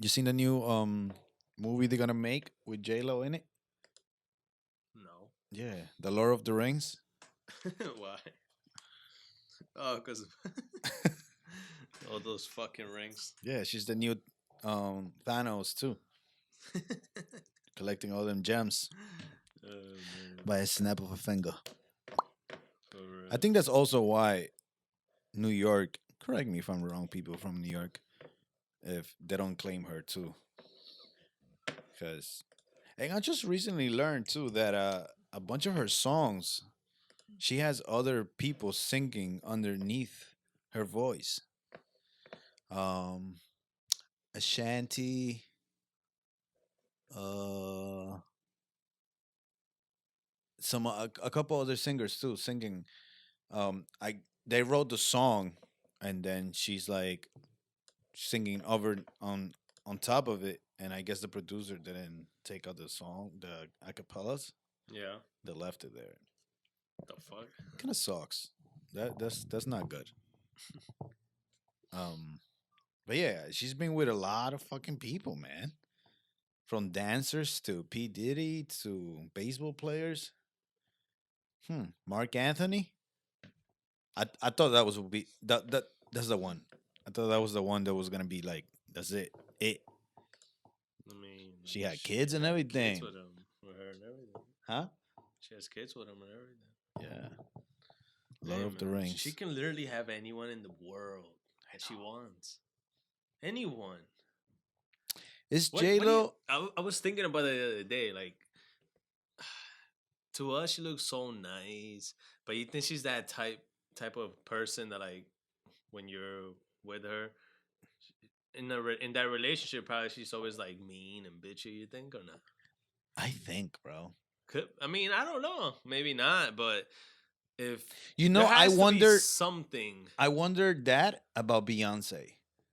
You seen the new movie they're gonna make with JLo in it? No. Yeah, The Lord of the Rings. Why? Oh, because all those fucking rings. Yeah, she's the new Thanos too, collecting all them gems Oh man, by a snap of a finger. for I real. think that's also why New York. Correct me if I'm wrong, people from New York, if they don't claim her too, because and I just recently learned too that a bunch of her songs she has other people singing underneath her voice. Um, Ashanti, uh, a couple other singers too singing. I They wrote the song, and then she's like singing over on top of it, and I guess the producer didn't take out the song, the acapellas. Yeah. They left it there. The fuck. Kind of sucks. That's not good. Um, but yeah, she's been with a lot of fucking people, man. From dancers to P Diddy to baseball players. Mark Anthony. I thought that was would be that's the one. I thought that was the one that was gonna be like that's it. I mean, She had she kids and had kids everything. with him, with her and everything. Huh? She has kids with him and everything. Yeah. Lord Hey, of the man, she Rings. can literally have anyone in the world that she wants. Anyone. Is What? J What do you? Lo? I was thinking about it the other day. Like, to us, she looks so nice, but you think she's that type of person that like when you're with her in that relationship, probably she's always like mean and bitchy. You think or not? I think, bro. I mean, I don't know. Maybe not, but if You there know, has to be something. I wonder that about Beyonce.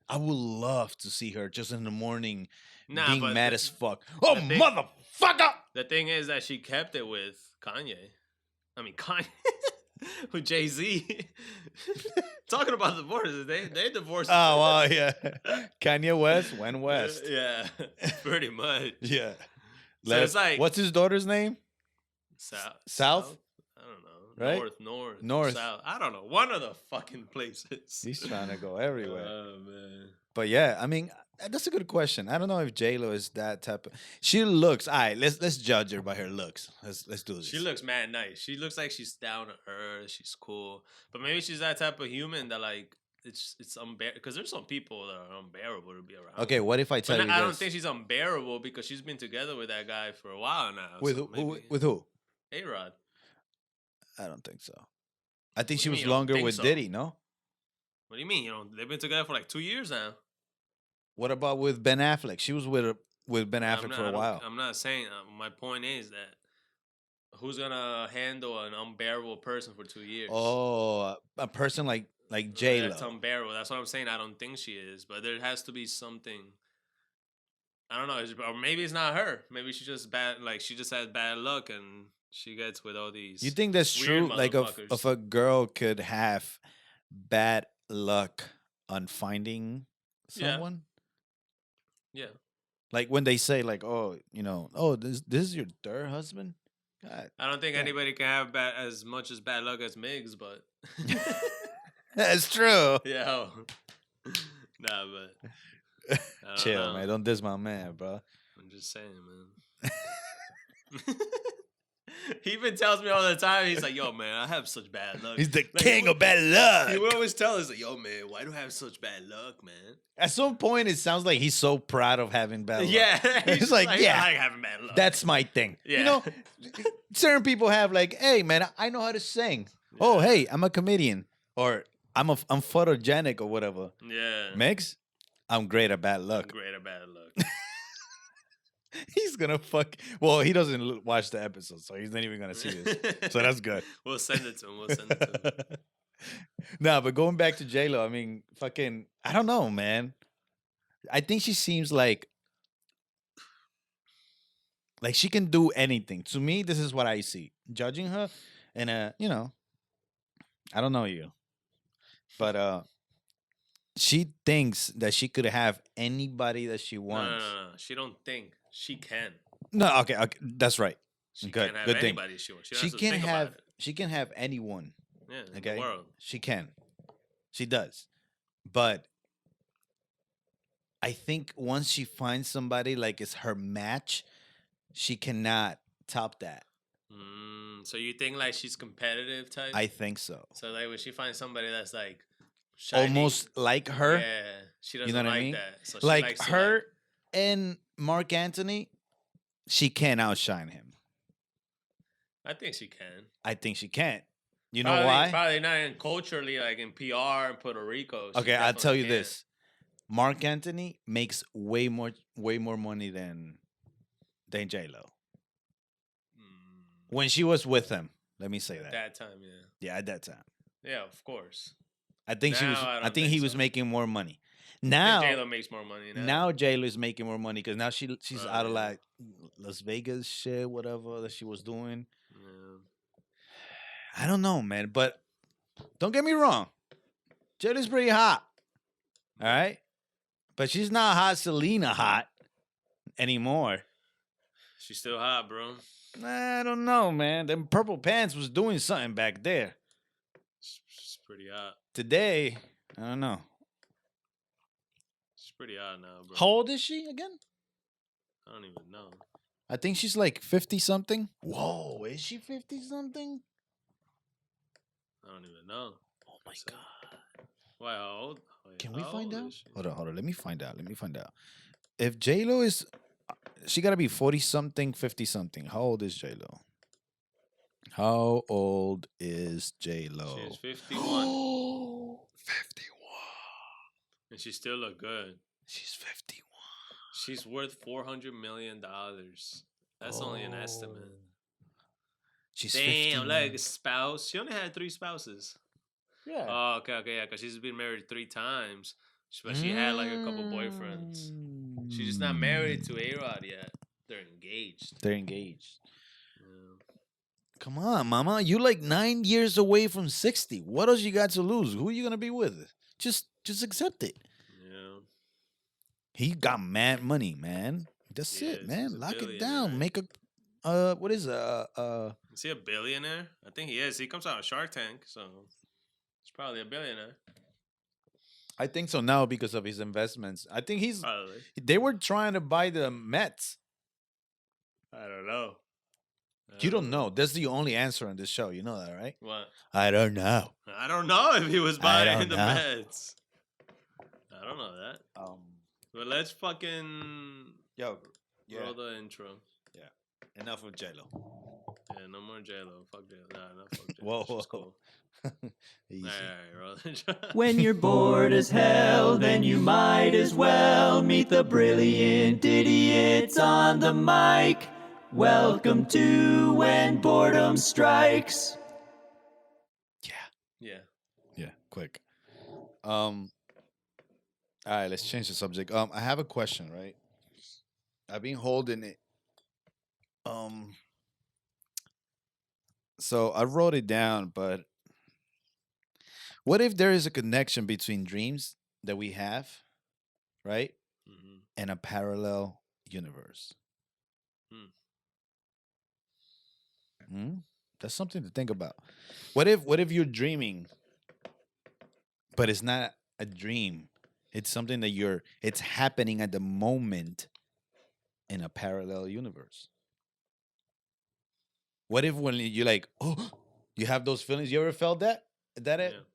I would love to see her just in the morning Nah, being but mad as fuck. Oh, the thing motherfucker! the thing is that she kept it with Kanye. I mean Kanye with Jay-Z. Talking about divorces, they divorced Oh, too. wow, yeah. Kanye West went west. Yeah, pretty much. Yeah. So it's like What's his daughter's name? South. South? I don't know. Right? North, North. south. I don't know. One of the fucking places. He's trying to go everywhere. Oh man. But yeah, I mean, that's a good question. I don't know if J Lo is that type of. She looks. All right, let's judge her by her looks. Let's do this. She looks mad nice. She looks like she's down to earth. She's cool. But maybe she's that type of human that like it's unbearable. Because there's some people that are unbearable to be around. Okay, what if I tell you I this? don't think she's unbearable because she's been together with that guy for a while now. With so who? With who? A-Rod. I don't think so. I think What she do you was mean you don't longer think with so? Diddy. No. What do you mean? You know, they've been together for like 2 years now. What about with Ben Affleck? She was with Ben Affleck for a while. I'm not saying. My point is that who's gonna handle an unbearable person for 2 years? Oh, a person like J That's Lo. unbearable. That's what I'm saying. I don't think she is, but there has to be something. I don't know, or maybe it's not her. Maybe she just bad. Like she just has bad luck, and she gets with all these. You think that's weird true? Like, if motherfuckers. a girl could have bad luck on finding someone? Yeah. Like when they say, like, oh, oh, this is your third husband? God. I don't think Yeah. anybody can have as much as bad luck as Migs, but That's true. yeah. Nah, but I don't Chill, know. man. Don't diss my man, bro. I'm just saying, man. He even tells me all the time. He's like, "Yo, man, I have such bad luck." He's the Like, king of bad luck. He would always tell us, like, "Yo, man, why do I have such bad luck, man?" At some point, it sounds like he's so proud of having bad luck. Yeah, He's like, yeah, I like having bad luck. that's my thing. Yeah. Certain people have like, hey, man, I know how to sing. Oh, hey, I'm a comedian, or I'm photogenic or whatever. Yeah. Megs, I'm great at bad luck. Great or bad luck. He's gonna fuck. Well, he doesn't watch the episode, so he's not even gonna see this. So that's good. We'll send it to him. Nah, but going back to J Lo, I mean, fucking, I don't know, man. I think she seems like she can do anything. To me, this is what I see. Judging her, and I don't know you, but she thinks that she could have anybody that she No, no, wants. no, no. She don't think. She can. No, okay, that's right. She Good, can have good thing. anybody she wants. She don't She have to can think have about it. she can have anyone. Yeah, in the Okay, world. she can, she does. But I think once she finds somebody like it's her match, she cannot top that. So you think like she's competitive type? I think so. So like when she finds somebody that's like shiny, Almost like her. yeah, she doesn't You know what like I mean? that. So she Like likes to, her like, and Mark Antony, she can't outshine him. I think she can. I think she can't. You know Probably, why? Probably not in culturally, like in PR in Puerto Rico. She Okay, I'll tell you definitely this. Mark Antony makes way more money than JLO. When she was with him, let me say At that. that time, yeah. Yeah, at that time. Yeah, of course. I think she was. Now, I I don't think think he was so. making more money. I Now, think JLo makes more money now. now JLo is making more money because now she's Oh, out of yeah. like Las Vegas shit, whatever that she was doing. Yeah. I don't know, man, but don't get me wrong, JLo's pretty hot. All right, but she's not hot Selena hot anymore. She's still hot, bro. I don't know, man. Them purple pants was doing something back there. She's pretty hot. Today, I don't know. She's pretty hot now, bro. How old is she again? I don't even know. I think she's like 50 something. Whoa, is she 50 something? I don't even know. Oh my So- god. Why, how old? Wait, Can we how find old out? is she? Hold on. Let me find out. If JLo is she gotta be 40 something, 50 something. How old is JLo? How old is JLo? She's 51. 51. And she still look good. She's 51. She's worth $400 million. That's only an estimate. She's Damn, 51. like a spouse. She only had 3 spouses. Yeah. Oh, okay, yeah, because she's been married 3 times. But she had like a couple boyfriends. She's just not married to A-Rod yet. They're engaged. They're engaged. Yeah. Come on, mama. You like 9 years away from 60. What else you got to lose? Who you gonna be with? Just accept it. Yeah. He got mad money, man. That's Yeah, it, he's man. a Lock it billionaire. down. Make a what is Is he a billionaire? I think he is. He comes out of Shark Tank, so he's probably a billionaire. I think so now because of his investments. I think Probably. they were trying to buy the Mets. I don't know. You don't know. That's the only answer on this show. You know that, right? What? I don't know. I don't know if he was I buying don't the know. Mets. I don't know that. But let's fucking Yo, roll the intro. enough of JLo. Yeah, no more JLo. Fuck JLo. Nah, no fuck JLo. Whoa, She's whoa. cool. Easy. Alright, roll the intro. When you're bored as hell, then you might as well meet the brilliant idiots on the mic. Welcome to When Boredom Strikes. Yeah. Yeah, quick. All right, let's change the subject. I have a question, right? I've been holding it. So I wrote it down, but what if there is a connection between dreams that we have, right, Mm-hmm. and a parallel universe? That's something to think about. What if you're dreaming, but it's not a dream? It's something that it's happening at the moment in a parallel universe. What if when you're like, oh, you have those feelings? You ever felt that?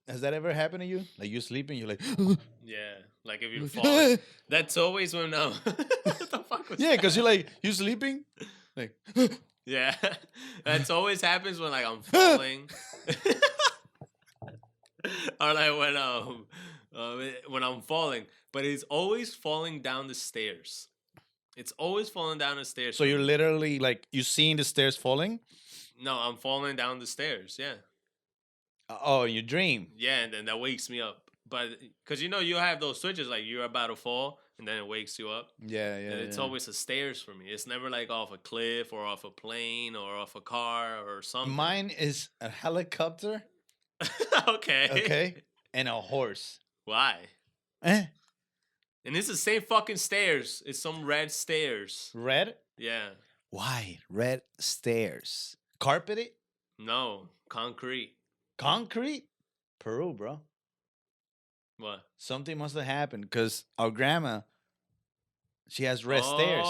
Has that ever happened to you? Like you're sleeping, you're like, Yeah. Like if you're falling. That's always when what the fuck was yeah, that? because you're sleeping, like, Yeah. That's always happens when like I'm falling. Or like when I'm falling. But it's always falling down the stairs. It's always falling down the stairs. so you're literally like you seeing the stairs falling. No, I'm falling down the stairs. Yeah. Oh, in your dream. Yeah, and then that wakes me up. But because you have those switches like you're about to fall and then it wakes you up. Yeah. And it's always the stairs for me. It's never like off a cliff or off a plane or off a car or something. Mine is a helicopter, Okay. okay, and a horse. Why? Eh? And it's the same fucking stairs. It's some red stairs. Red? Yeah. Why? Red stairs. Carpeted? No, concrete. Concrete? Peru, bro. What? Something must have happened because our grandma, she has red stairs.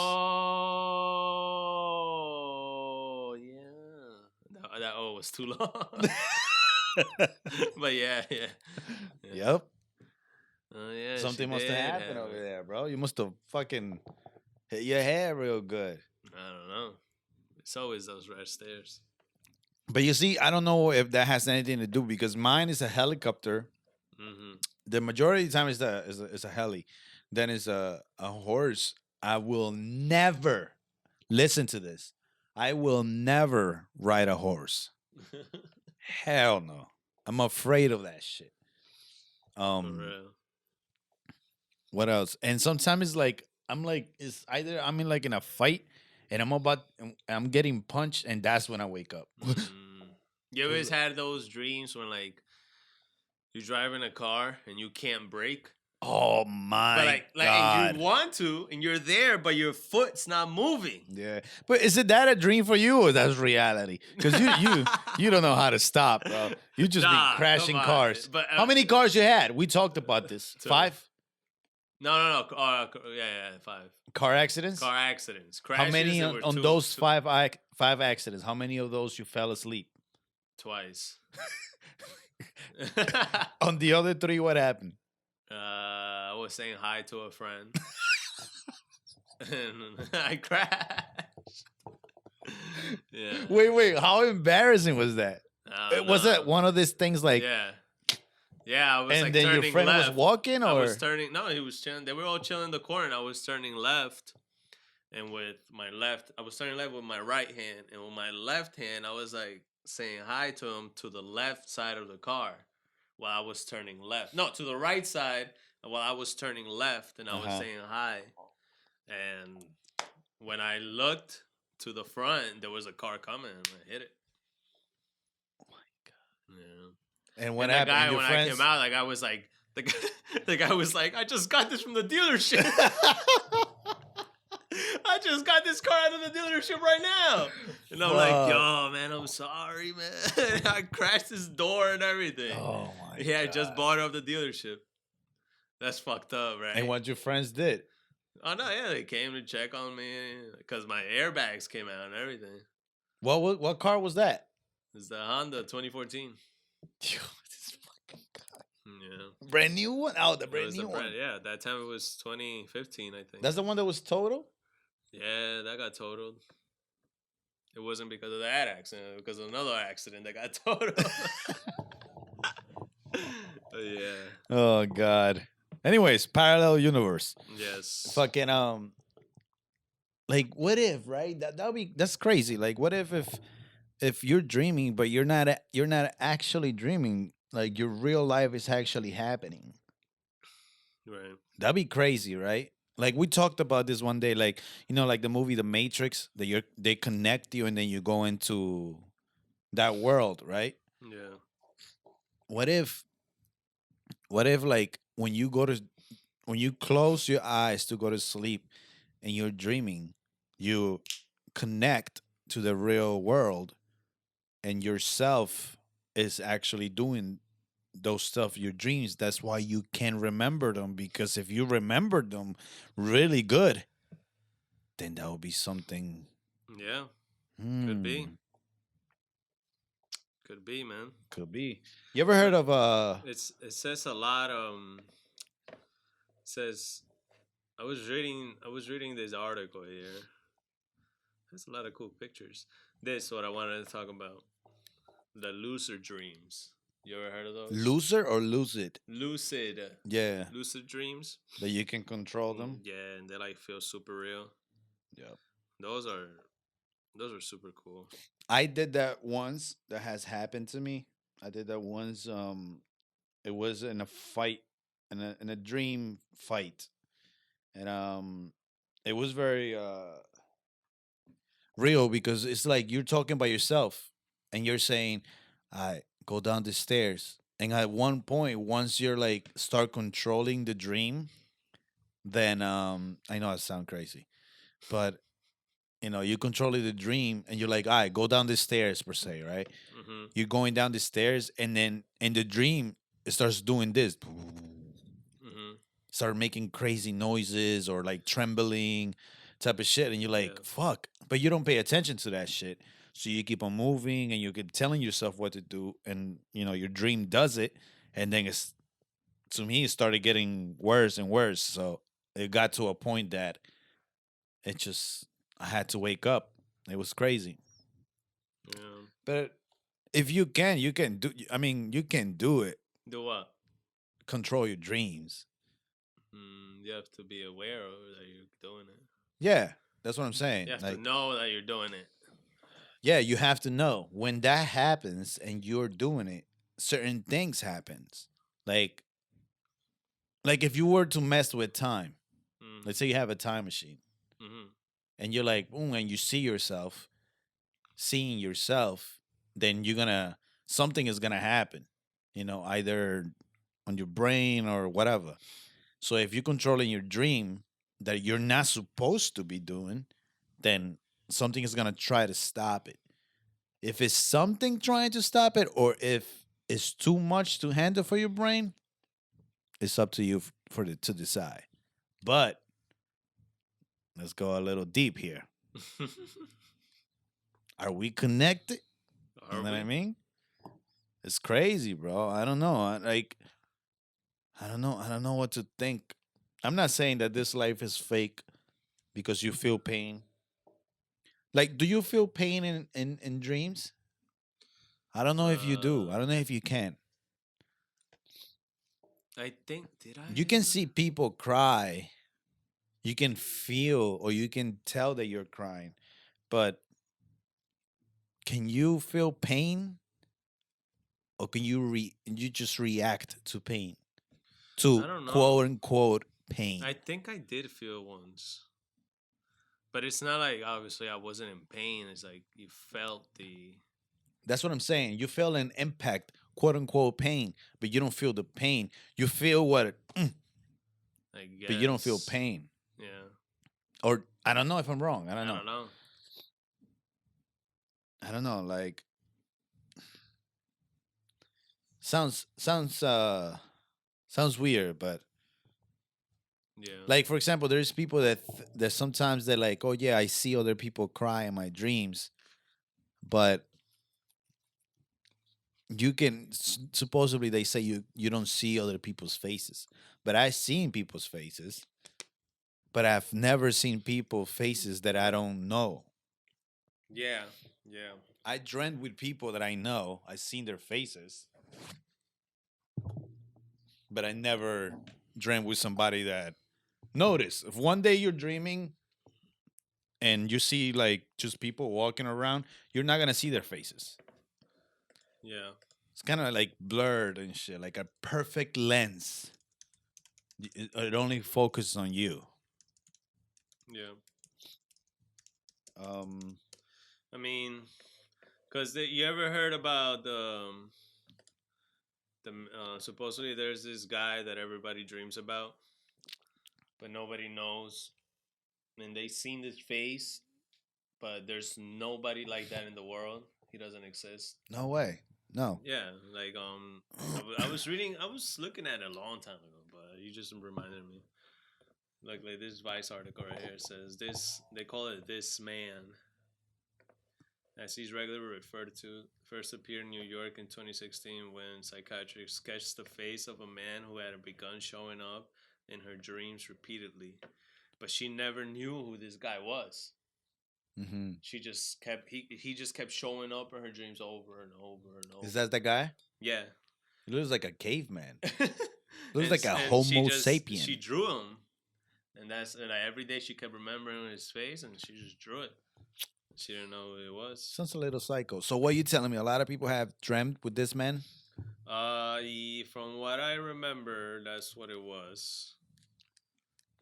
Oh, yeah. That O was too long. But yeah. Yep. Oh, yeah. Something she must have did happened have over it. there, bro. You must have fucking hit your head real good. I don't know. It's always those red stairs. But you see, I don't know if that has anything to do because mine is a helicopter. Mm-hmm. The majority of the time is a heli. Then is a horse. I will never listen to this. I will never ride a horse. Hell no. I'm afraid of that shit. For real. What else? And sometimes it's like it's either I'm in a fight and I'm getting punched and that's when I wake up. You always had those dreams when like you drive in a car and you can't brake. Oh my But like god! and you want to, and you're there, but your foot's not moving. Yeah, but is it that a dream for you or that's reality? Because you don't know how to stop, bro. You just Nah, be crashing come on. cars. But, How many cars you had? We talked about this. Two. 5 No. Yeah, 5 car accidents. car accidents. How Crashes, many there were on two- those two- five accidents? How many of those you fell asleep? Twice. On the other 3, what happened? I was saying hi to a friend, and I crashed. Yeah. Wait. How embarrassing was that? I don't Was know. it one of these things like? Yeah. I was And like then turning your friend left. was walking, I or was turning. No, he was chilling. They were all chilling in the corner. And I was turning left, and with my left, I was turning left with my right hand, and with my left hand, I was like saying hi to him to the left side of the car, while I was turning left. No, to the right side while I was turning left, and I was saying hi. And when I looked to the front, there was a car coming, and I hit it. Oh my god! Yeah. And what And the happened? guy, Your when friends? I came out, like I was like, the guy was like, I just got this from the dealership. I just got this car out of the dealership right now. And I'm like, yo, man, I'm sorry, man. I crashed his door and everything. Oh my! Yeah, I god. just bought it off the dealership. That's fucked up, right? And what your friends did? Oh, no, yeah, they came to check on me because my airbags came out and everything. What car was that? It's the Honda 2014. Yo, this fucking car. Yeah. Brand new one? Oh, the It brand was new one. Yeah, that time it was 2015, I think. That's the one that was total? Yeah, that got totaled. It wasn't because of that accident, it was because of another accident that got totaled. Yeah. Oh god. Anyways, parallel universe. Yes. Fucking like what if, right? That's crazy. Like what if you're dreaming but you're not actually dreaming, like your real life is actually happening. Right. That'd be crazy, right? Like we talked about this one day, like like the movie The Matrix, that they connect you and then you go into that world, right? Yeah. What if like when you close your eyes to go to sleep and you're dreaming, you connect to the real world and yourself is actually doing those stuff, your dreams. That's why you can remember them, because if you remember them really good, then that would be something. Yeah. Could be. Hmm, Could be, man. Could be. You ever heard of It says a lot. It says I was reading this article here. There's a lot of cool pictures. This is what I wanted to talk about. The Lucid Dreams. You ever heard of those? loser or lucid? Lucid. Yeah, Lucid Dreams. that you can control them. Yeah, and they like feel super real. Yeah. Those are super cool. I did that once. That has happened to me. I did that once. It was in a fight, in a dream fight, and it was very real because it's like you're talking by yourself, and you're saying, "I go down the stairs," And at one point, once you're like start controlling the dream, then I know I sound crazy, but you control the dream and you're like, all right, go down the stairs per se, right? Mm-hmm. You're going down the stairs, and then in the dream it starts doing this, Mm-hmm. start making crazy noises or like trembling type of shit, and you're like, Yeah. fuck, but you don't pay attention to that shit, so you keep on moving and you keep telling yourself what to do, and your dream does it, and then it's to me it started getting worse and worse, so it got to a point that it just I had to wake up. It was crazy. Yeah. But if you can do. I mean, you can do it. Do what? Control your dreams. You have to be aware of that you're doing it. Yeah, that's what I'm saying. You have to Like, know that you're doing it. yeah, you have to know when that happens and you're doing it. Certain things happens. Like, if you were to mess with time. Mm-hmm. Let's say you have a time machine Mm-hmm. and you're like, and you see yourself, seeing yourself, then something is gonna happen. Either on your brain or whatever. So if you're controlling your dream that you're not supposed to be doing, then something is gonna try to stop it. If it's something trying to stop it, or if it's too much to handle for your brain, it's up to you to decide. But let's go a little deep here. Are we connected? You know what I mean? It's crazy, bro. I don't know. I don't know. I don't know what to think. I'm not saying that this life is fake because you feel pain. Like, do you feel pain in dreams? I don't know if you do. I don't know if you can. I think did I? You can see people cry. You can feel or you can tell that you're crying. But can you feel pain? Or can you just react to pain? I To don't know. quote unquote pain. I think I did feel once, but it's not like obviously I wasn't in pain. It's like you felt the. That's what I'm saying. You feel an impact, quote unquote pain, but you don't feel the pain. You feel what, I guess. but you don't feel pain. Yeah. Or I don't know if I'm wrong. I don't know. know. I don't know. Like sounds weird, but Yeah. like for example, there's people that sometimes they're like, oh yeah, I see other people cry in my dreams, but you can supposedly they say you don't see other people's faces, but I've seen people's faces, but I've never seen people faces that I don't know. Yeah. Yeah. I dreamt with people that I know. I've seen their faces, but I never dreamt with somebody that. Notice if one day you're dreaming and you see like just people walking around, you're not gonna see their faces. Yeah. It's kind of like blurred and shit, like a perfect lens. It only focuses on you. Yeah. Um, I mean, because you ever heard about supposedly there's this guy that everybody dreams about, but nobody knows, and they seen this face, but there's nobody like that in the world. He doesn't exist. no way. No. Yeah, like I was reading, I was looking at it a long time ago, but you just reminded me. Like this Vice article right here says this. They call it "This Man," as he's regularly referred to. First appeared in New York in 2016 when psychiatrists sketched the face of a man who had begun showing up in her dreams repeatedly, but she never knew who this guy was. Mm-hmm. She just kept he just kept showing up in her dreams over and over and over. Is that the guy? Yeah. He looks like a caveman. It Looks like a Homo sapien. She drew him, and like every day she kept remembering his face, and she just drew it. She didn't know who it was. Sounds a little psycho. So what are you telling me? A lot of people have dreamt with this man? From what I remember, that's what it was.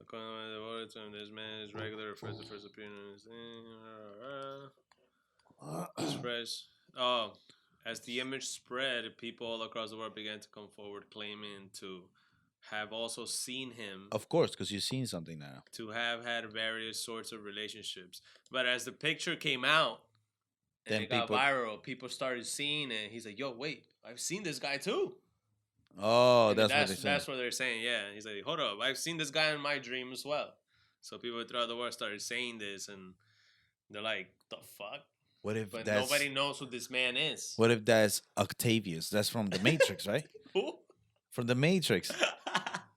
According to the water term, this man is regular for the first appearance. Express. Oh, as the image spread, people all across the world began to come forward claiming to have also seen him, Of course, because you've seen something now. to have had various sorts of relationships. But as the picture came out and Then it got people- viral, people started seeing it. He's like, "Yo, wait, I've seen this guy too." Oh, And that's what they say. That's what they're saying. Yeah, he's like, "Hold up, I've seen this guy in my dream as well." So people throughout the world started saying this, and they're like, "The fuck." What if But that's nobody knows who this man is. What if that's Octavius? That's from the Matrix, right? Who? From the Matrix.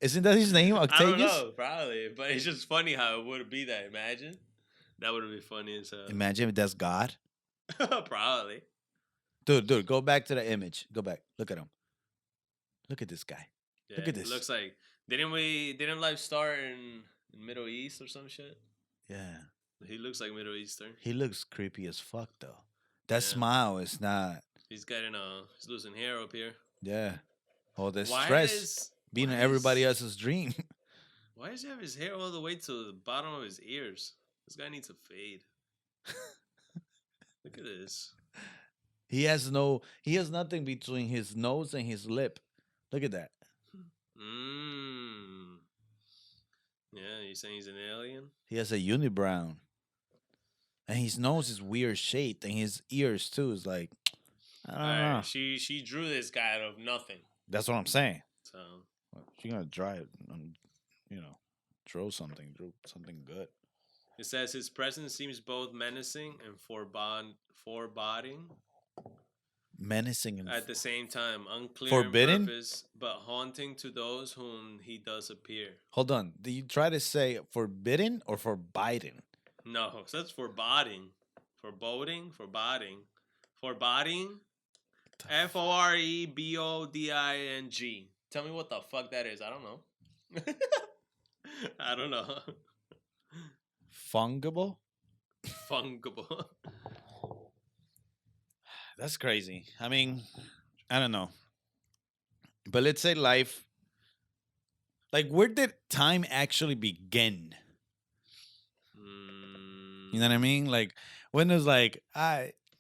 Isn't that his name, I don't Octavius? know, probably. But it's just funny how it would be that. Imagine. That would be funny as hell. Imagine if that's God. Probably. Dude, go back to the image. Go back. Look at him. Look at this guy. Yeah, Look at it this. looks like didn't life start in Middle East or some shit? Yeah. He looks like Middle Eastern. He looks creepy as fuck though. That Yeah. smile is not. He's he's losing hair up here. Yeah. All the Why stress is- being why in everybody is- else's dream. Why does he have his hair all the way to the bottom of his ears? This guy needs a fade. Look at this. He has nothing between his nose and his lip. Look at that. Mmm. Yeah, you saying he's an alien? He has a unibrow. And his nose is weird shaped, and his ears too is like, I don't know. Alright, she drew this guy out of nothing. That's what I'm saying. So She's gonna draw something good. it says his presence seems both menacing and foreboding Menacing and at the same time, unclear Forbidden? in purpose, but haunting to those whom he does appear. hold on. Do you try to say forbidden or forbidden? No, it says foreboding. Foreboding? Foreboding. Foreboding? FOREBODING. Tell me what the fuck that is. I don't know. I don't know. Fungible? Fungible. That's crazy. I mean, I don't know. But let's say life. Like, where did time actually begin? You know what I mean? Like, when it was like,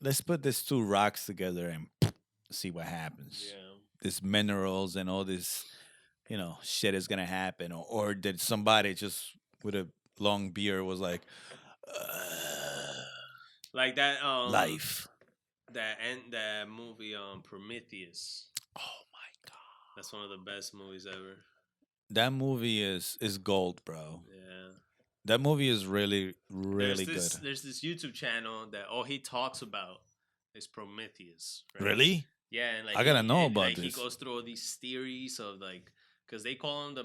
let's put these two rocks together and see what happens. Yeah. These minerals and all this, shit is gonna happen. Or did somebody just with a long beard was like, Like that life. that movie Prometheus. Oh my god. That's one of the best movies ever. That movie is gold, bro. Yeah. That movie is really, really good. There's this YouTube channel that all he talks about is Prometheus. Right? Really? Yeah, and like I gotta know about He this. goes through all these theories of like, because they call him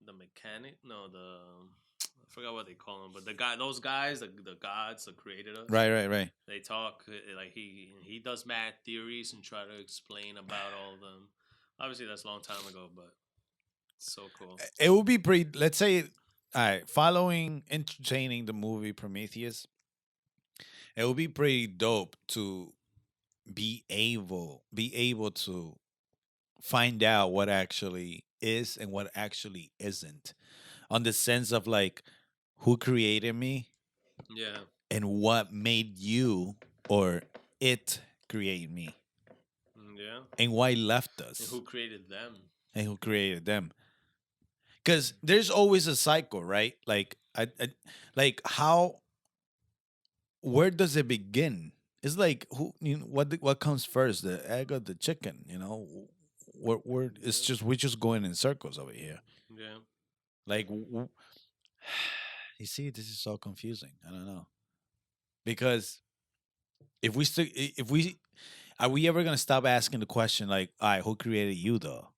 the mechanic. No, I forgot what they call him, but those guys, the gods that created us. Right. They talk like he does mad theories and try to explain about all of them. Obviously, that's a long time ago, but it's so cool. It would be pretty. Let's say, all right, entertaining the movie Prometheus. It would be pretty dope to be able to find out what actually is and what actually isn't, on the sense of like who created me Yeah. and what made you or it create me Yeah. and why left And us who created them? and who created them. Because there's always a cycle, right? Like like where does it begin? It's like what comes first, the egg or the chicken? We're just going in circles over here. Yeah. Like, you see, this is so confusing. I don't know, because are we ever gonna stop asking the question like, all right, who created you though?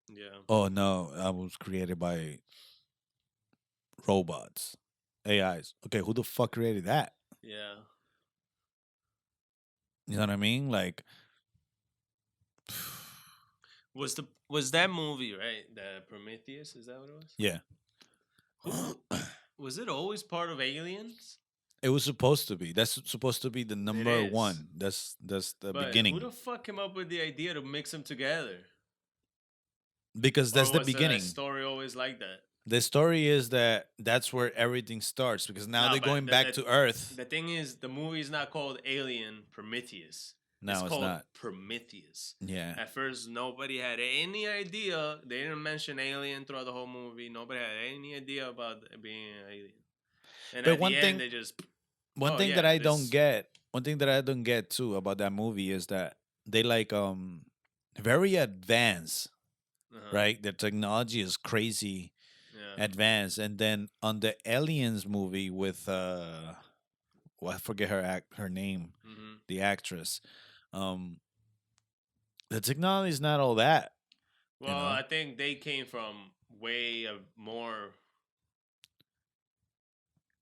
Yeah. Oh no, I was created by robots, AIs. Okay, who the fuck created that? Yeah. You know what I mean? Like, Was that movie right? The Prometheus, is that what it was? yeah, Was it always part of Aliens? it was supposed to be. That's supposed to be the number is. one. That's the But beginning, who the fuck came up with the idea to mix them together? because that's Or the was beginning. story always like that? The story is that's where everything starts, because now No, they're but going back to Earth. The thing is, the movie is not called Alien Prometheus. No, It's it's called not. Prometheus. Yeah. At first, nobody had any idea. They didn't mention alien throughout the whole movie. Nobody had any idea about it being an alien. And But at the end, they just, one oh thing that yeah, I don't this. get, one thing that I don't get too about that movie is that they like very advanced, Uh-huh. right? The technology is crazy Yeah. advanced, and then on the Aliens movie with well, I forget her name, Hmm. the actress. Um, the technology is not all that, you Well, know, I think they came from way of more,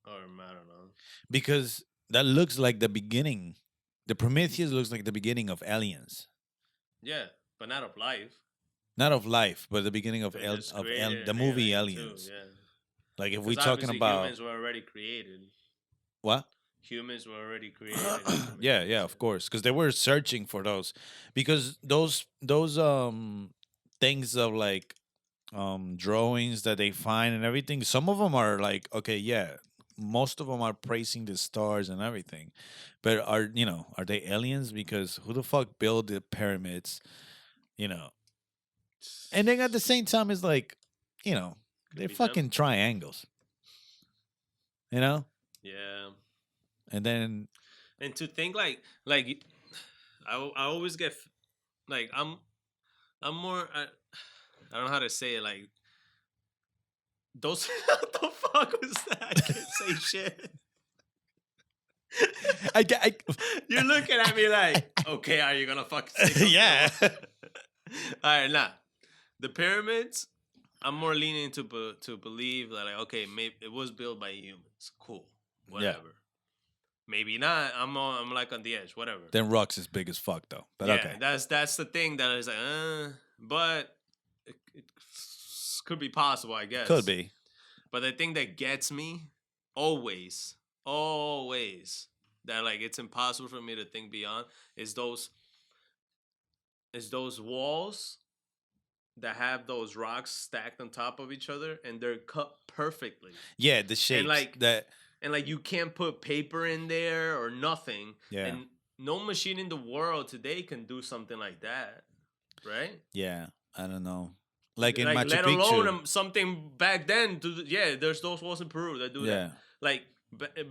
or I don't know. because that looks like the beginning. The Prometheus looks like the beginning of Aliens, Yeah, but not of life. not of life, but the beginning of They just created the an movie alien too. Aliens. Yeah, Like if we're because talking obviously about humans were already created. what? Humans were already created in Yeah, yeah, Prometheus. of course, because they were searching for those, because those things of like drawings that they find and everything. Some of them are like, okay, yeah, most of them are praising the stars and everything, but are they aliens? Because who the fuck built the pyramids? You know, and then at the same time, it's like, you know, Could they're be them. fucking triangles. You know, Yeah, and then and to think like I always get like I'm more I don't know how to say it like those what the fuck was that? I can't say shit. I You're looking at me like, okay, are you gonna fucking say something? yeah. All right, nah. The pyramids, I'm more leaning to believe that like, okay, maybe it was built by humans. Cool, whatever. Maybe not. I'm like on the edge. Whatever. Then rocks is big as fuck though. But Yeah, okay. that's the thing that is like, but it could be possible, I guess. Could be. But the thing that gets me always, that like it's impossible for me to think beyond is those walls that have those rocks stacked on top of each other and they're cut perfectly. Yeah, the shapes like- that And like you can't put paper in there or nothing. Yeah. And no machine in the world today can do something like that. Right? yeah, I don't know. Like in like Machu let Picchu. alone something back then there's those walls in Peru that do Yeah. that. Like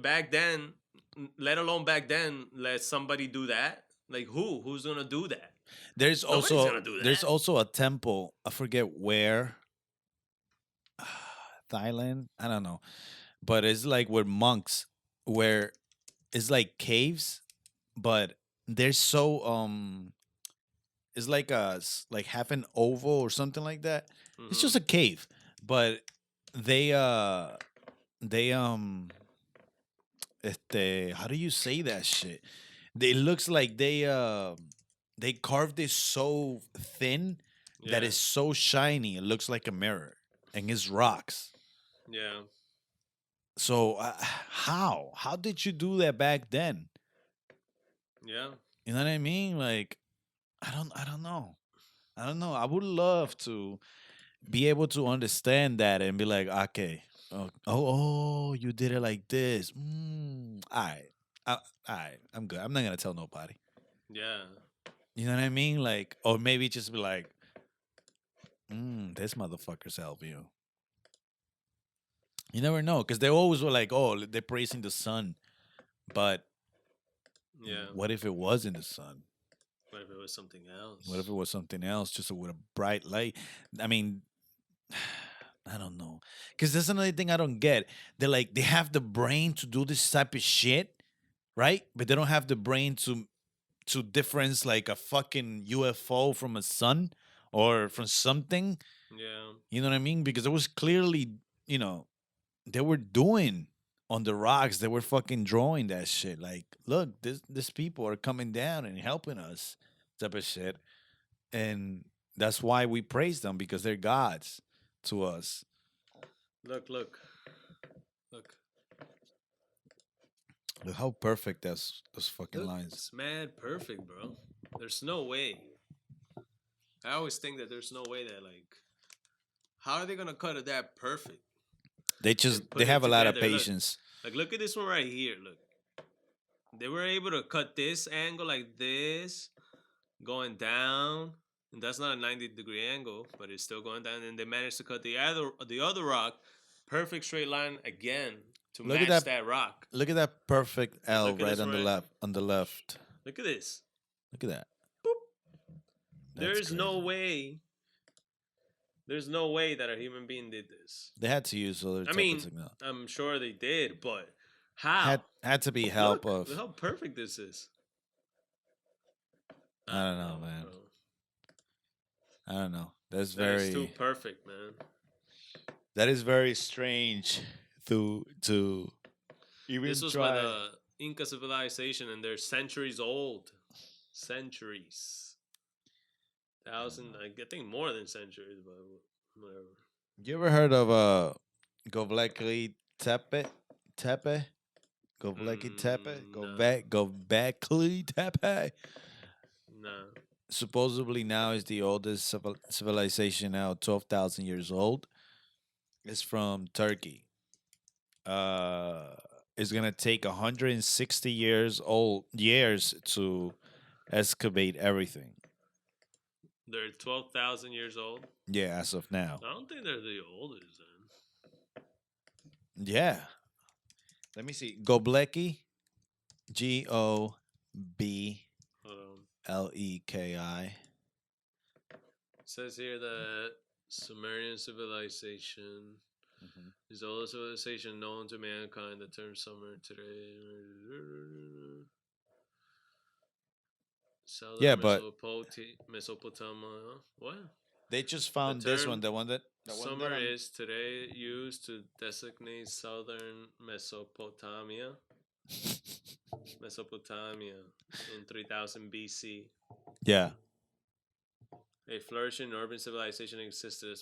back then, let alone back then, let somebody do that. Like who's gonna do that? There's Nobody's also gonna do there's that. also a temple. I forget where. Thailand. I don't know, but it's like where monks, where it's like caves, but they're so it's like like half an oval or something like that. It's Mhm. just a cave, but they how do you say that shit? It looks like they carved it so thin that Yeah. it's so shiny. It looks like a mirror, and it's rocks. Yeah. So how did you do that back then? Yeah. You know what I mean? Like I don't know. I don't know. I would love to be able to understand that and be like, okay, you did it like this. All right, all right, I'm good. I'm not gonna tell nobody. Yeah. You know what I mean? Like, or maybe just be like, this motherfucker's help you. You never know, because they always were like, oh, they're praising the sun, but Yeah. what if it wasn't the sun? What if it was something else? What if it was something else, just with a bright light? I mean, I don't know, because that's another thing I don't get. They're like, they have the brain to do this type of shit, right? But they don't have the brain to difference like a fucking UFO from a sun or from something. Yeah. You know what I mean? Because it was clearly, they were doing on the rocks. They were fucking drawing that shit. Like, look, this people are coming down and helping us, type of shit. And that's why we praise them, because they're gods to us. Look. Look how perfect those fucking Look, lines. it's mad perfect, bro. There's no way. I always think that there's no way that like, how are they gonna cut it that perfect? They and put they it have a lot of together? Look. patience. Like, look at this one right here. Look. They were able to cut this angle like this, going down, and that's not a 90-degree angle, but it's still going down. And they managed to cut the other rock, perfect straight line again to Look at match that. that rock. Look at that perfect L Look at right this on the right- left. On the left. Look at this. Look at that. That's There's no crazy. way. There's no way that a human being did this. They had to use other I type mean, of technology. I'm sure they did, but how? Had to be help Look of. how perfect this is. I don't know, man. bro. I don't know. That's That is too very. perfect, man. That is very strange to even This was try. by the Inca civilization, and they're centuries old. Centuries. I think more than centuries, but whatever. You ever heard of Gobekli Tepe? Tepe? Gobekli Tepe? No. Gobekli Tepe? Nah. Supposedly now is the oldest civilization now, 12,000 years old. It's from Turkey. It's gonna take 160 years to excavate everything. They're 12,000 years old. Yeah, as of now. I don't think they're the oldest then. Yeah. Let me see. Gobleki, Hold on. Gleki. It says here that Sumerian Civilization is the oldest civilization known to mankind. The term Sumer today. Southern Yeah, but- Mesopotamia. What? They just found this one, term the one that Sumer I'm- is today used to designate southern Mesopotamia. Mesopotamia in 3000 BC. Yeah. A flourishing urban civilization existed.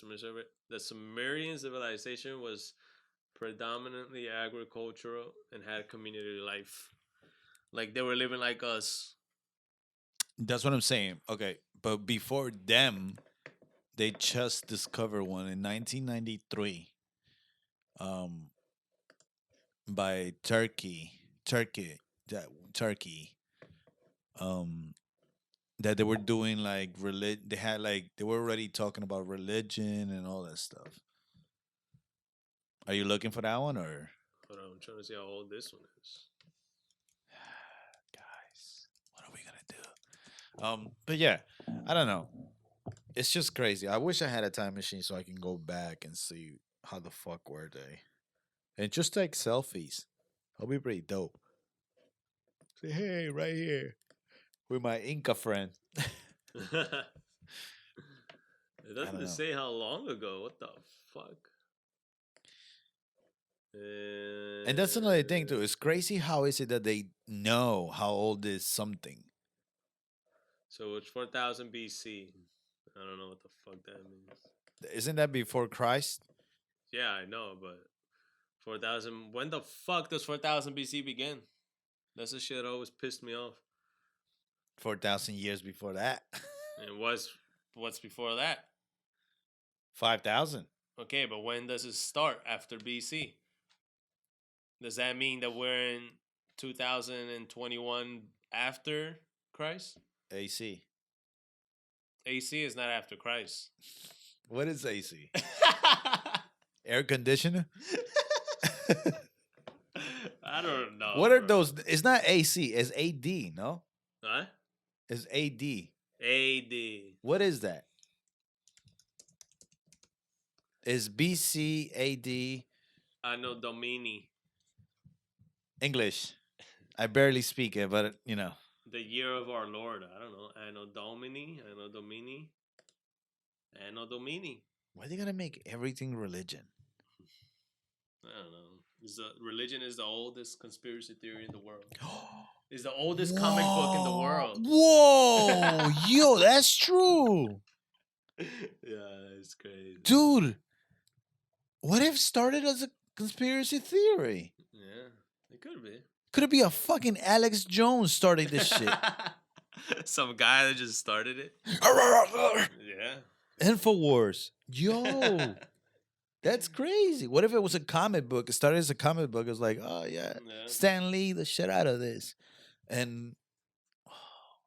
The Sumerian civilization was predominantly agricultural and had community life. Like they were living like us. That's what I'm saying. Okay, but before them, they just discovered one in 1993. By Turkey. That they were doing like they were already talking about religion and all that stuff. Are you looking for that one or Hold on, I'm trying to see how old this one is. guys? What are we gonna do? But yeah, I don't know. It's just crazy. I wish I had a time machine so I can go back and see how the fuck were they, and just take selfies. That'll be pretty dope. Say hey, right here, with my Inca friend. It don't doesn't know. say how long ago. What the fuck? And that's another thing too. It's crazy how is it that they know how old is something. So it's 4000 BC. I don't know what the fuck that means. Isn't that before Christ? Yeah, I know, but 4000. When the fuck does 4000 BC begin? That's the shit that always pissed me off. 4,000 years before that. And what's before that? 5,000. Okay, but when does it start after BC? Does that mean that we're in 2021 after Christ? AC. AC is not after Christ. What is AC? Air conditioner? I don't know. What are bro. those? It's not AC. It's AD, no? Huh? It's AD. AD. What is that? Is BC AD Anno Domini. English? I barely speak it, but you know. The year of our Lord. I don't know. Anno Domini. Anno Domini. Anno Domini. Why they gotta make everything religion? I don't know. Religion is the oldest conspiracy theory in the world. It's the oldest comic book in the world. Whoa, yo, that's true, Yeah, it's crazy. dude. What if started as a conspiracy theory? Yeah, it could be. Could it be a fucking Alex Jones started this shit? Some guy that just started it. Yeah. Infowars, yo, that's crazy. What if it was a comic book? It started as a comic book. It was like, oh yeah, Yeah. Stan Lee, the shit out of this. And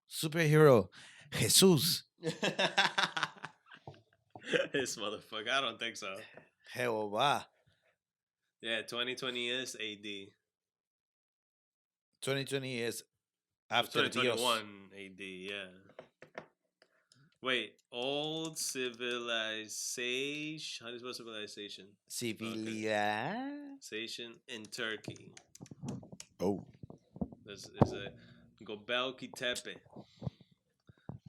superhero Jesus. This motherfucker. I don't think so. Jehová. Yeah, 2020 is AD. 2020 is after 2021 Dios. AD, yeah. Wait, old civilization. How do you spell civilization? Civilization in Turkey. Oh. This is a Gobekli Tepe.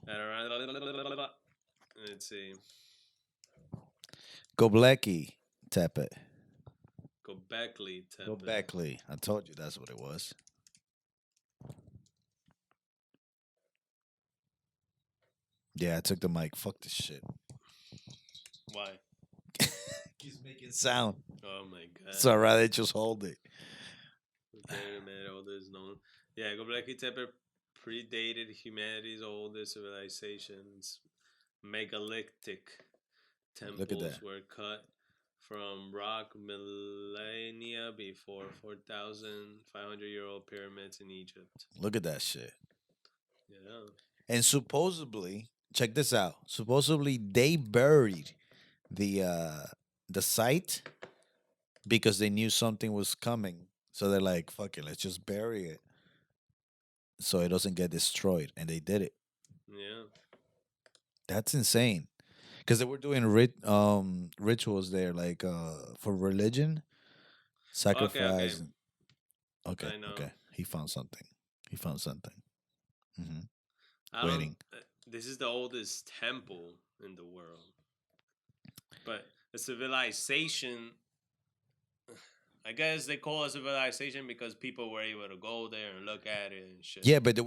At around. Let's see. Göbekli Tepe. Gobekli Tepe. Göbekli. I told you that's what it was. Yeah, I took the mic. Fuck this shit. Why? Keeps making sound. Oh my god. So I'd rather just hold it. Okay, man, all this known. Yeah, Gobekli Tepe predated humanity's oldest civilizations. Megalithic temples were cut from rock millennia before 4,500-year-old pyramids in Egypt. Look at that shit. Yeah. And supposedly, check this out. Supposedly they buried the site because they knew something was coming. So they're like, fuck it, let's just bury it so it doesn't get destroyed. And they did it. Yeah. That's insane. Because they were doing rituals there, like for religion, sacrifice. Okay. I know. Okay. He found something. Mm-hmm. Waiting. This is the oldest temple in the world. But a civilization, I guess they call it civilization because people were able to go there and look at it and shit. Yeah, but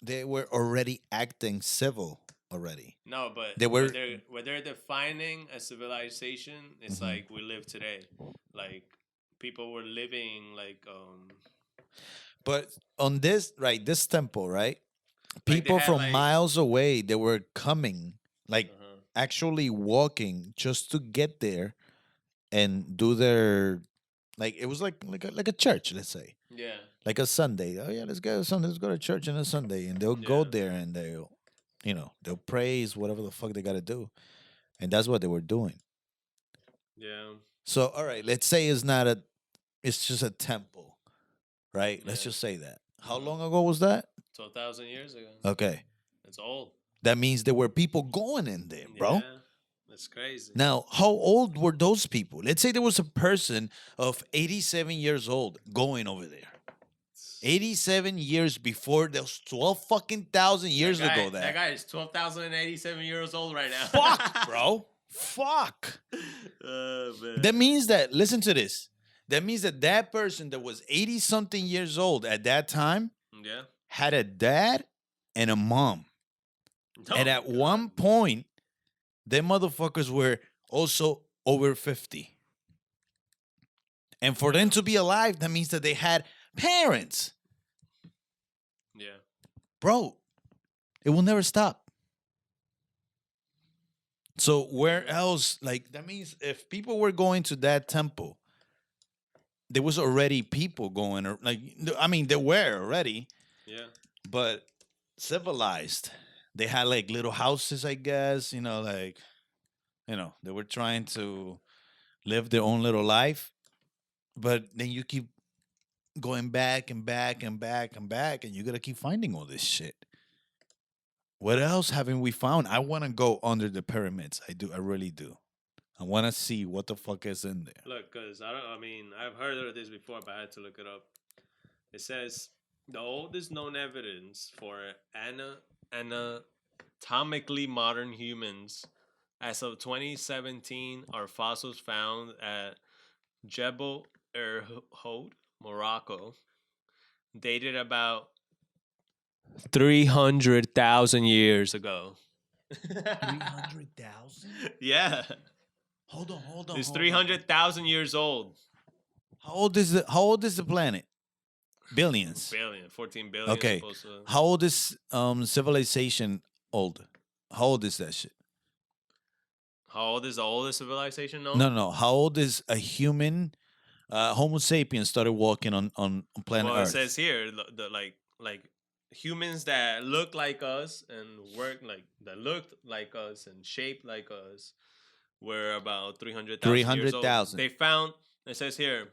they were already acting civil already. No, but they were where they're defining a civilization, it's like we live today. Like people were living like But on this temple, right? People had, from miles away, they were coming, like actually walking just to get there and do their, like it was like a church, let's say. Yeah. Like a Sunday. Oh yeah, let's go to church on a Sunday, and they'll go there and they'll praise whatever the fuck they got to do, and that's what they were doing. Yeah. So all right, let's say it's just a temple, right? Yeah. Let's just say that. How long ago was that? 12,000 years ago. Okay. It's old. That means there were people going in there, bro. Yeah, that's crazy. Now, how old were those people? Let's say there was a person of 87 years old going over there. 87 years before those 12,000 years ago. That guy is 12,087 years old right now. Fuck, bro. Fuck. Man. That means that, listen to this. That means that person that was 80-something years old at that time had a dad and a mom. Oh, and at one point, them motherfuckers were also over 50. And for them to be alive, that means that they had parents. Yeah. Bro, it will never stop. So where else? Like, that means if people were going to that temple, there was already people going. Like, I mean, there were already. Yeah. But civilized. They had like little houses, I guess. They were trying to live their own little life. But then you keep going back and back and back and back, and you gotta keep finding all this shit. What else haven't we found? I want to go under the pyramids. I do. I really do. I want to see what the fuck is in there. Look, because I've heard of this before, but I had to look it up. It says the oldest known evidence for anatomically modern humans as of 2017 are fossils found at Jebel Hout, Morocco, dated about 300,000 years ago. 300,000? Yeah. Hold on. It's 300,000 years old. How old is the planet? Billions. 14 billion. Okay. How old is civilization old? How old is that shit? How old is the oldest civilization known? No. How old is a human? Homo sapiens started walking on planet Earth. Well, it says here, the humans that look like us and that looked like us and shaped like us were about 300,000 years old. 300,000. They found, it says here,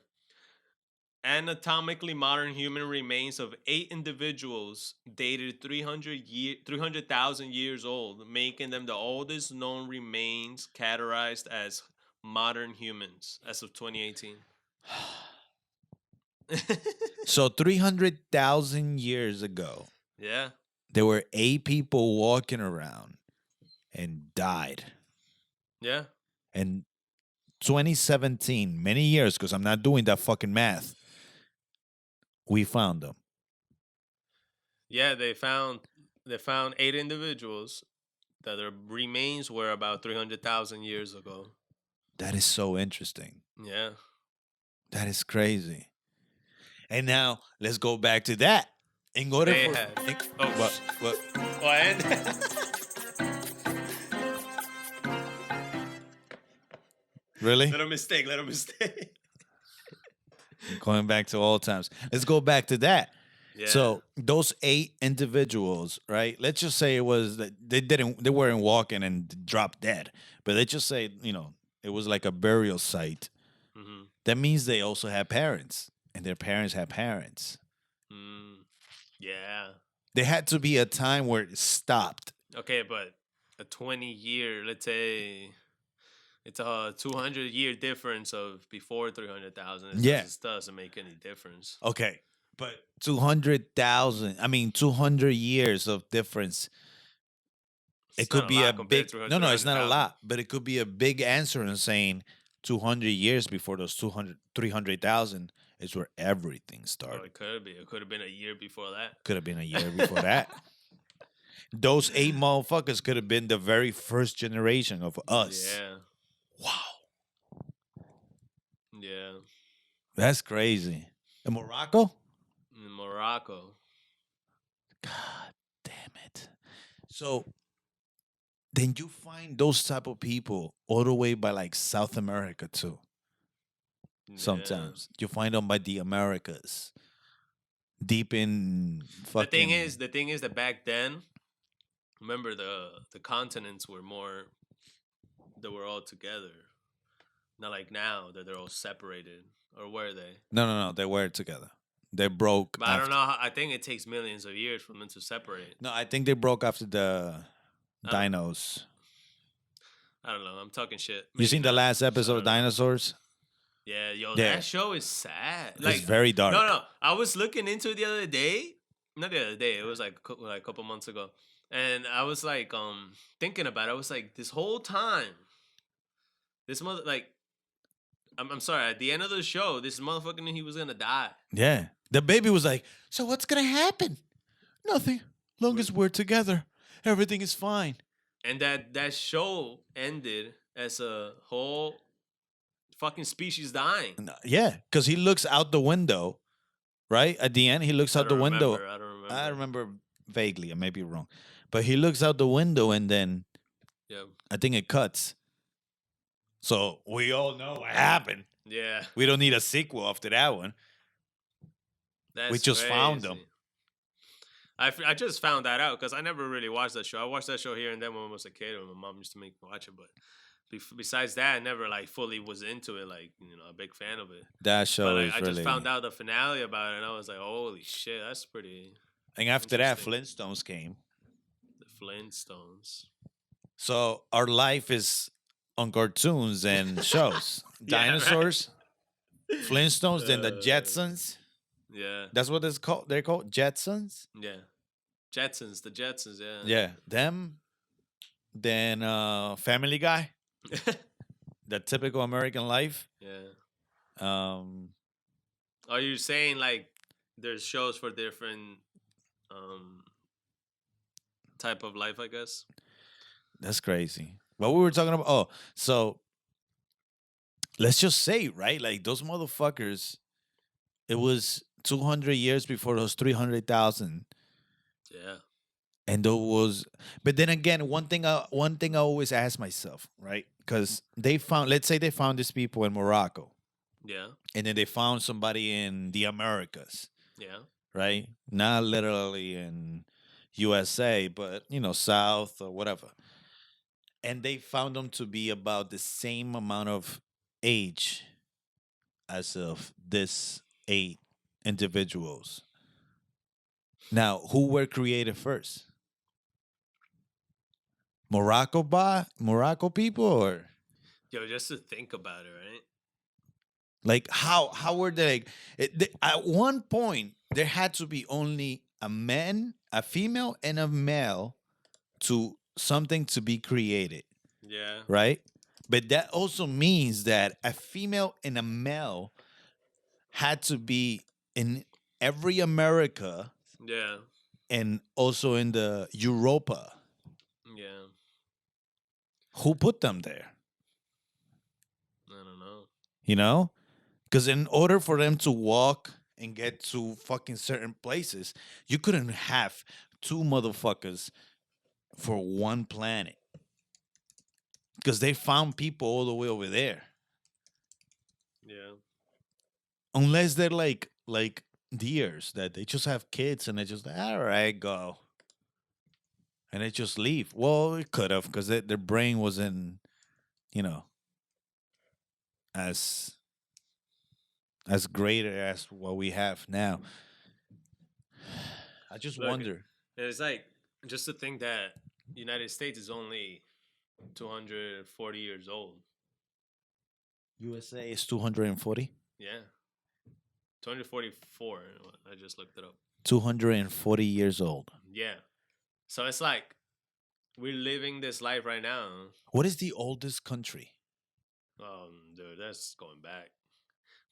anatomically modern human remains of 8 individuals dated 300,000 years old, making them the oldest known remains categorized as modern humans as of 2018. So 300,000 years ago, Yeah. there were 8 people walking around and died. Yeah. And 2017, many years, because I'm not doing that fucking math, we found them. Yeah, they found 8 individuals that their remains were about 300,000 years ago. That is so interesting. Yeah. That is crazy. And now let's go back to that. In order They for had- in- oh, what? What? Really? Little mistake. Going back to old times. Let's go back to that. Yeah. So those 8 individuals, right? Let's just say it was that they weren't walking and dropped dead, but let's just say it was like a burial site. Mm-hmm. That means they also had parents, and their parents had parents. Yeah. There had to be a time where it stopped. Okay, but a 20-year, let's say, it's a 200-year difference of before 300,000. Yeah. It doesn't make any difference. Okay, but 200 years of difference. It It's could not be lot a compared big. to No, it's not a 300,000. lot, but it could be a big answer in saying 200 years before those 300,000 is where everything Or started. it could be. It could have been a year before that. Could have been a year before that. Those 8 motherfuckers could have been the very first generation of us. Yeah. Wow, Yeah. that's crazy. In Morocco? In Morocco. God damn it. So then you find those type of people all the way by like South America too. Sometimes you find them by the Americas, deep in Yeah. fucking. The thing is that back then, remember the continents were more, they were all together. Not like now that they're all separated. Or were they? No, they were together. They broke. But I don't know. I think it takes millions of years for them to separate. No, I think they broke after the I don't- dinos. I don't know. I'm talking shit. You seen the not. last episode of I don't know. Dinosaurs? Yeah, yo, Yeah. that show is sad. It's very dark. No. I was looking into it the other day. Not the other day. It was like a couple months ago, and I was like, thinking about it. I was like, this whole time, this mother, like, I'm sorry. At the end of the show, this motherfucker knew he was gonna die. Yeah. The baby was like, so what's going to happen? Nothing. Long as we're together, everything is fine. And that show ended as a whole fucking species dying. Yeah, because he looks out the window, right? At the end, he looks I out the don't window. remember, I don't remember. I remember vaguely. I may be wrong. But he looks out the window and then Yeah. I think it cuts. So we all know what happened. Yeah. We don't need a sequel after that one. That's just found crazy. them. I just found that out because I never really watched that show. I watched that show here and then when I was a kid, when my mom used to make me watch it. But besides that, I never like fully was into it, like a big fan of it. That show But is I really. just found out the finale about it, and I was like, "Holy shit, that's pretty." And after that, Interesting. Flintstones came. The Flintstones. So our life is on cartoons and shows. Yeah, right. Dinosaurs, Flintstones, then the Uh, Jetsons. Yeah, That's what it's called. They're called Jetsons. yeah. Jetsons, the Jetsons, yeah. Yeah, them. Then Family Guy, the typical American life. Yeah. Are you saying like there's shows for different type of life, I guess? That's crazy. What we were talking about. Oh, so let's just say, right? Like those motherfuckers. It was 200 years before those 300,000. Yeah. And there was, but then again, one thing I always ask myself, right? Because let's say they found these people in Morocco, Yeah. and then they found somebody in the Americas. Yeah. right? Not literally in USA, but South or whatever. And they found them to be about the same amount of age as of this 8 individuals. Now, who were created first? Morocco people, or Yo, just to think about it, right? like how were they? At one point, there had to be only a man, a female, and a male to something to be created, Yeah, right? But that also means that a female and a male had to be in every America yeah, and also in the Europa. yeah. Who put them there? I don't know. You know? Because in order for them to walk and get to fucking certain places, you couldn't have two motherfuckers for one planet. Because they found people all the way over there. Yeah, Unless they're like deers that they just have kids and they just all right, go. And they just leave. Well, it could have because their brain wasn't, you know, as great as what we have now. I just look, wonder. it's like just to think that United States is only 240 years old. USA is 240. Yeah, 244. I just looked it up. 240 years old. Yeah, so it's like we're living this life right now. What is the oldest country? Dude, that's going back.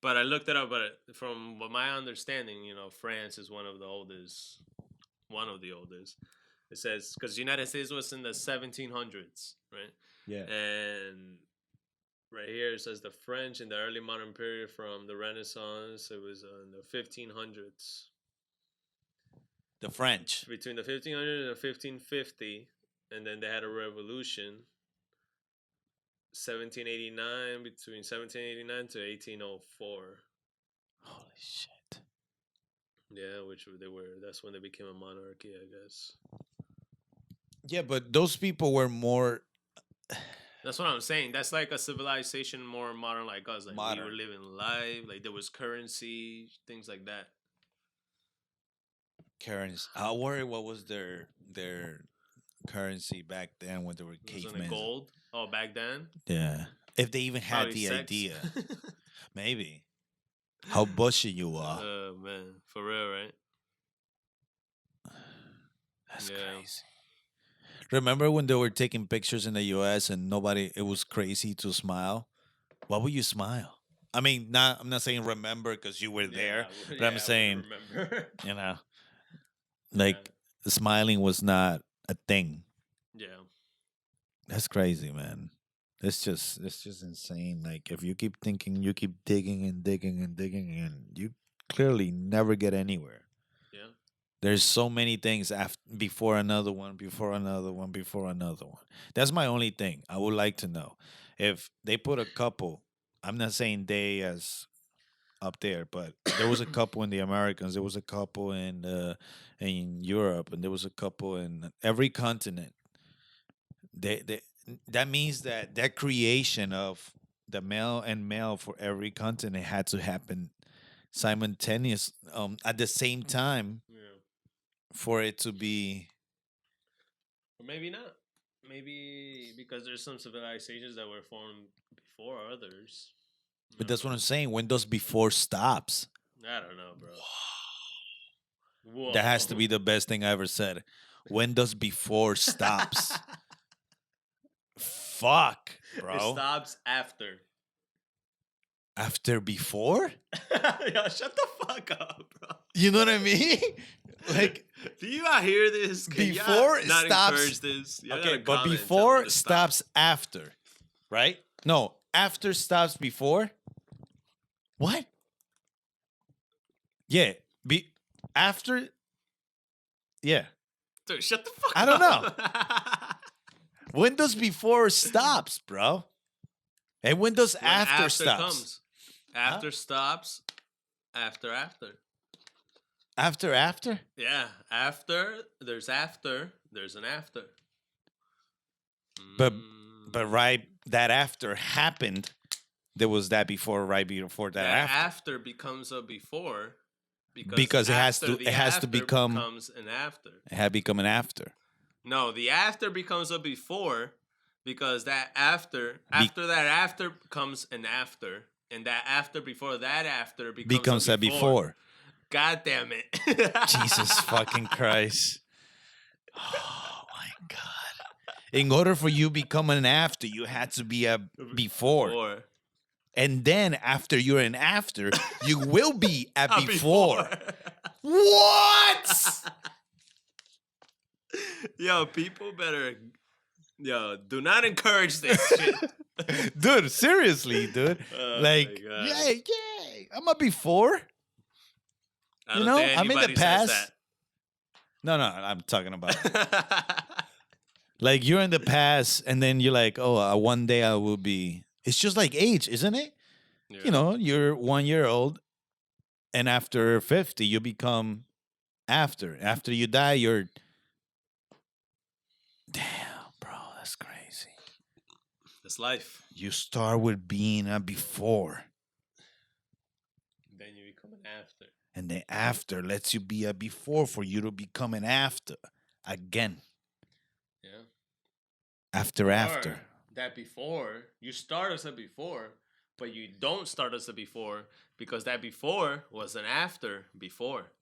But I looked it up. But from what my understanding, France is one of the oldest. One of the oldest. It says because the United States was in the 1700s, right? Yeah. And right here it says the French in the early modern period from the Renaissance. It was in the 1500s. The French. Between the 1500s and 1550, and then they had a revolution. 1789 between 1789 to 1804. Holy shit. Yeah, which they were. That's when they became a monarchy, I guess. Yeah, but those people were more. That's what I'm saying. That's like a civilization more modern like us. Like Modern. we were living life. Like there was currency, things like that. Currency. I worry what was their currency back then when they were Was it cavemen. gold? Oh, back then? Yeah. If they even had Probably the sex. idea. Maybe. How bushy you are. Oh man, for real, right? That's Yeah. crazy. Remember when they were taking pictures in the US and it was crazy to smile? Why would you smile? I mean, I'm not saying remember because you were there, but I'm saying, remember. like smiling was not a thing. Yeah. That's crazy, man. It's just insane. Like if you keep thinking, you keep digging and digging and digging, and you clearly never get anywhere. Yeah. There's so many things before another one, before another one, before another one. That's my only thing. I would like to know if they put a couple. I'm not saying they as up there, but there was a couple in the Americans. There was a couple in Europe, and there was a couple in every continent. They that means that creation of the male and male for every continent had to happen simultaneous at the same time Yeah. for it to be. Or maybe not. Maybe because there's some civilizations that were formed before others. But that's what I'm saying. When does before stops? I don't know, bro. Whoa. That has to be the best thing I ever said. When does before stops? Fuck, bro. It stops after. After before? Yo, shut the fuck up, bro. You know what I mean? Like do you not hear this? Can before y'all not stops. encourage this? Y'all Okay, gotta but comment and tell before them to stop. stops after, right? No, after stops before. What? Yeah, after. Yeah. Dude, shut the fuck up. I don't know. When does before stops, bro? And when does When after stops? comes. After stops. After. After? Yeah, there's an after. But right, that after happened. There was that before, right before that that after. after becomes a before Because it has after to the after become becomes an after. It had become an after. No, the after becomes a before because that after that after comes an after, and that after before that after becomes a before. God damn it. Jesus fucking Christ. Oh my God. In order for you to become an after, you had to be a before. And then after you're an after, you will be a before. What? Yo, people better... Yo, do not encourage this shit. Dude, seriously, dude. Oh like, yay. I'm a before. I don't think I'm in the anybody says past. No, I'm talking about like you're in the past, and then you're like, oh, one day I will be. It's just like age, isn't it? Yeah. You know, you're 1 year old, and after 50, you become after. After you die, you're. Damn, bro, that's crazy. That's life. You start with being a before. Then you become an after. And then after lets you be a before for you to become an after again. Yeah. After. That before, you start as a before, but you don't start as a before because that before was an after before.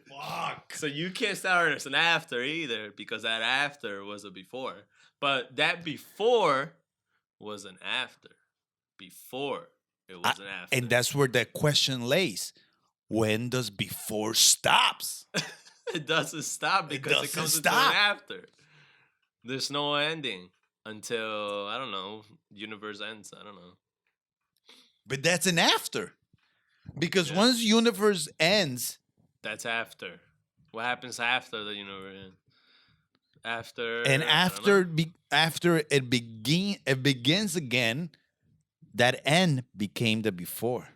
Fuck. So you can't start as an after either because that after was a before. But that before was an after. Before it was an after. And that's where the question lays. When does before stops? It doesn't stop because it comes into an after. There's no ending until, I don't know, universe ends. I don't know. But that's an after. Because once universe ends... That's after. What happens after the universe ends? After it begins again, that end became the before.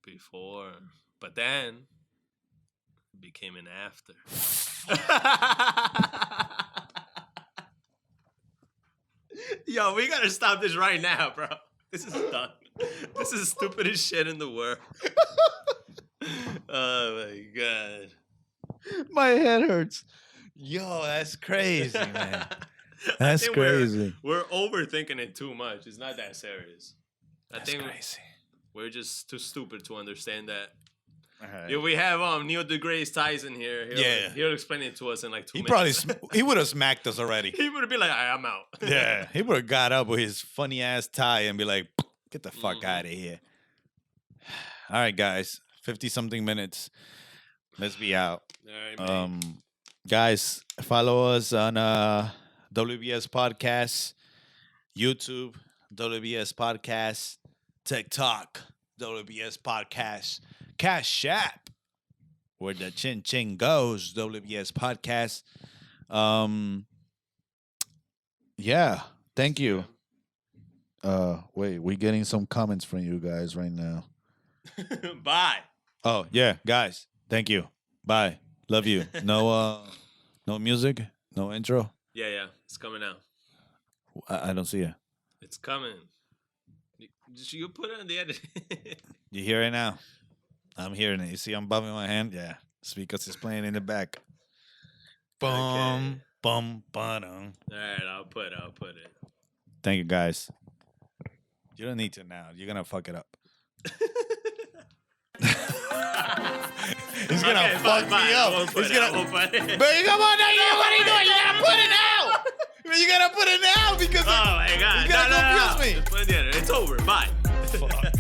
Before. But then it became an after. Yo, we gotta stop this right now, bro. This is done. This is the stupidest shit in the world. Oh my God. My head hurts. Yo, that's crazy, man. That's crazy. We're overthinking it too much. It's not that serious. That's crazy. We're just too stupid to understand that. Right. Yeah, we have Neil deGrasse Tyson here. He'll explain it to us in like 2 minutes. He would have smacked us already. He would have been like, I'm out. Yeah, he would have got up with his funny ass tie and be like, get the fuck out of here. All right, guys. 50-something minutes. Let's be out. All right, guys, follow us on WBS Podcast, YouTube, WBS Podcast, TikTok, WBS Podcast, Cashapp, where the chin goes, WBS Podcast. Yeah, thank you. Wait, we're getting some comments from you guys right now. Bye. Oh, yeah, guys, thank you. Bye. Love you. No music? No intro? Yeah, it's coming out. I don't see it. It's coming. You put it on the edit. You hear it now? I'm hearing it. You see I'm bumping my hand? Yeah. It's because it's playing in the back. Bum, bum, ba-dum. All right, I'll put it. Thank you, guys. You don't need to now. You're going to fuck it up. He's going to fuck me up. He's going to... But come on now. What are you doing? You got to put it now. You got to put it now because... Oh, my God. You got to confuse me. Just put it in. It's over. Bye. Fuck.